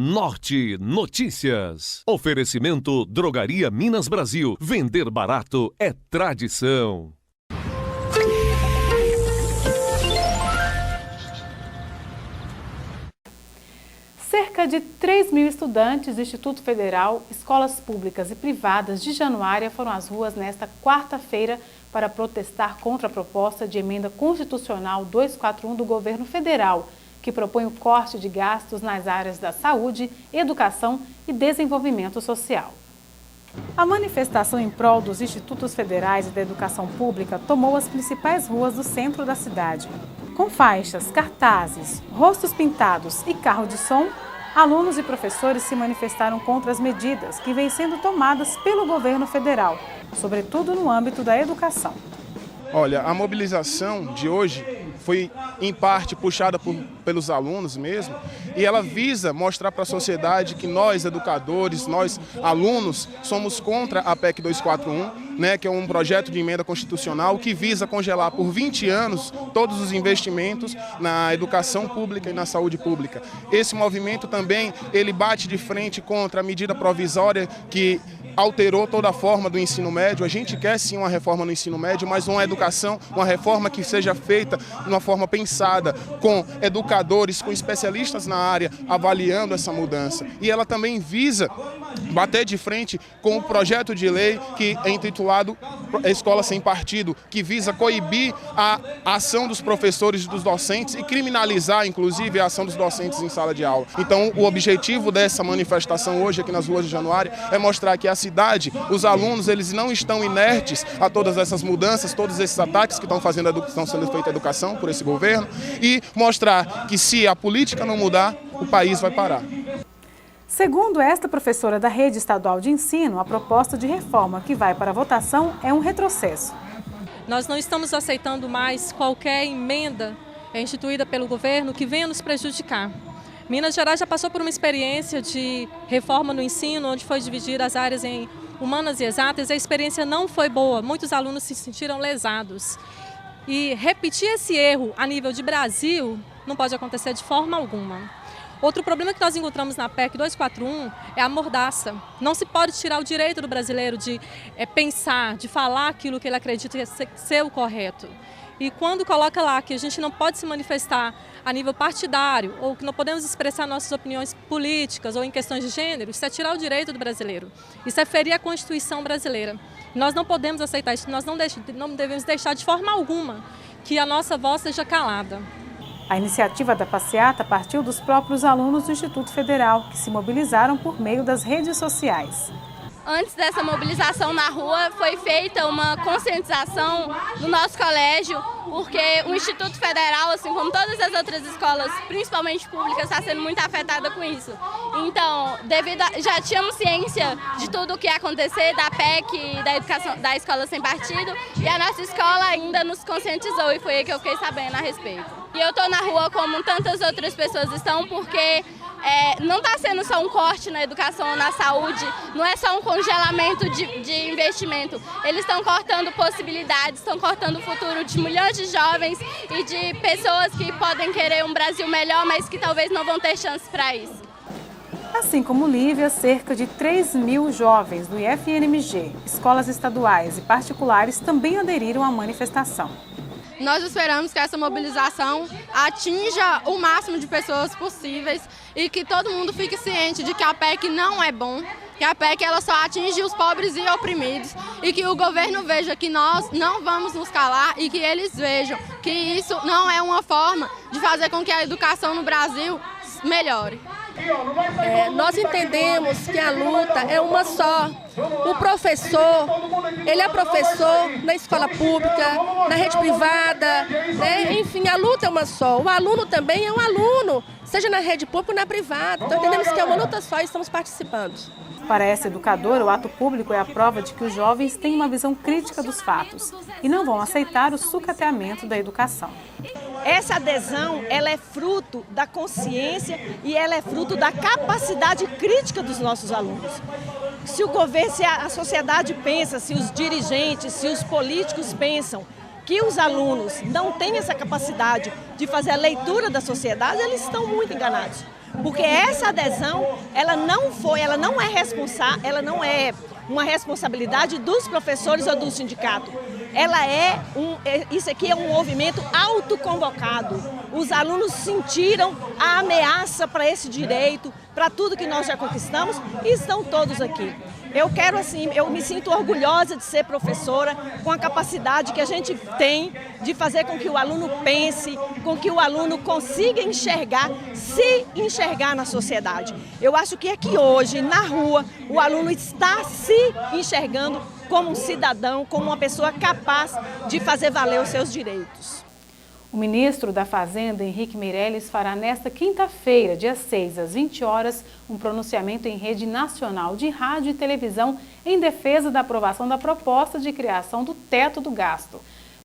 Norte Notícias. Oferecimento Drogaria Minas Brasil. Vender barato é tradição. Cerca de 3 mil estudantes do Instituto Federal, escolas públicas e privadas de Januária foram às ruas nesta quarta-feira para protestar contra a proposta de emenda constitucional 241 do governo federal, que propõe o corte de gastos nas áreas da saúde, educação e desenvolvimento social. A manifestação em prol dos institutos federais e da educação pública tomou as principais ruas do centro da cidade. Com faixas, cartazes, rostos pintados e carro de som, alunos e professores se manifestaram contra as medidas que vêm sendo tomadas pelo governo federal, sobretudo no âmbito da educação. Olha, a mobilização de hoje foi, em parte, puxada pelos alunos mesmo, e ela visa mostrar para a sociedade que nós, educadores, nós, alunos, somos contra a PEC 241, né, que é um projeto de emenda constitucional que visa congelar por 20 anos todos os investimentos na educação pública e na saúde pública. Esse movimento também, ele bate de frente contra a medida provisória que alterou toda a forma do ensino médio. A gente quer sim uma reforma no ensino médio, mas uma educação, uma reforma que seja feita de uma forma pensada, com educadores, com especialistas na área, avaliando essa mudança. E ela também visa bater de frente com o projeto de lei que é intitulado Escola Sem Partido, que visa coibir a ação dos professores e dos docentes e criminalizar, inclusive, a ação dos docentes em sala de aula. Então, o objetivo dessa manifestação hoje aqui nas ruas de Januária é mostrar que a cidade, os alunos, eles não estão inertes a todas essas mudanças, todos esses ataques que estão sendo feitos à educação por esse governo, e mostrar que se a política não mudar, o país vai parar. Segundo esta professora da Rede Estadual de Ensino, a proposta de reforma que vai para a votação é um retrocesso. Nós não estamos aceitando mais qualquer emenda instituída pelo governo que venha nos prejudicar. Minas Gerais já passou por uma experiência de reforma no ensino, onde foi dividir as áreas em humanas e exatas, e a experiência não foi boa, muitos alunos se sentiram lesados. E repetir esse erro a nível de Brasil não pode acontecer de forma alguma. Outro problema que nós encontramos na PEC 241 é a mordaça. Não se pode tirar o direito do brasileiro de pensar, de falar aquilo que ele acredita ser o correto. E quando coloca lá que a gente não pode se manifestar a nível partidário, ou que não podemos expressar nossas opiniões políticas ou em questões de gênero, isso é tirar o direito do brasileiro. Isso é ferir a Constituição brasileira. Nós não podemos aceitar isso, nós não devemos deixar de forma alguma que a nossa voz seja calada. A iniciativa da passeata partiu dos próprios alunos do Instituto Federal, que se mobilizaram por meio das redes sociais. Antes dessa mobilização na rua, foi feita uma conscientização no nosso colégio, porque o Instituto Federal, assim como todas as outras escolas, principalmente públicas, está sendo muito afetada com isso. Então, já tínhamos ciência de tudo o que ia acontecer, da PEC, da educação, da Escola Sem Partido, e a nossa escola ainda nos conscientizou, e foi aí que eu fiquei sabendo a respeito. E eu estou na rua como tantas outras pessoas estão, porque não está sendo só um corte na educação ou na saúde, não é só um congelamento de investimento. Eles estão cortando possibilidades, estão cortando o futuro de milhões de jovens e de pessoas que podem querer um Brasil melhor, mas que talvez não vão ter chance para isso. Assim como Lívia, cerca de 3 mil jovens do IFNMG, escolas estaduais e particulares também aderiram à manifestação. Nós esperamos que essa mobilização atinja o máximo de pessoas possíveis e que todo mundo fique ciente de que a PEC não é bom, que a PEC ela só atinge os pobres e oprimidos, e que o governo veja que nós não vamos nos calar e que eles vejam que isso não é uma forma de fazer com que a educação no Brasil melhore. Nós entendemos que a luta é uma só. O professor, ele é professor na escola pública, na rede privada, né? Enfim, a luta é uma só. O aluno também é um aluno, seja na rede pública ou na privada. Então entendemos que é uma luta só e estamos participando. Para essa educadora, o ato público é a prova de que os jovens têm uma visão crítica dos fatos e não vão aceitar o sucateamento da educação. Essa adesão, ela é fruto da consciência e ela é fruto da capacidade crítica dos nossos alunos. Se o governo, se a sociedade pensa, se os dirigentes, se os políticos pensam que os alunos não têm essa capacidade de fazer a leitura da sociedade, eles estão muito enganados. porque essa adesão, ela não é uma responsabilidade dos professores ou do sindicato. Isso aqui é um movimento autoconvocado. Os alunos sentiram a ameaça para esse direito, para tudo que nós já conquistamos, e estão todos aqui. Eu me sinto orgulhosa de ser professora, com a capacidade que a gente tem de fazer com que o aluno pense, com que o aluno consiga se enxergar na sociedade. Eu acho que aqui hoje, na rua, o aluno está se enxergando como um cidadão, como uma pessoa capaz de fazer valer os seus direitos. O ministro da Fazenda, Henrique Meirelles, fará nesta quinta-feira, dia 6, às 20 horas, um pronunciamento em rede nacional de rádio e televisão em defesa da aprovação da proposta de criação do teto do gasto.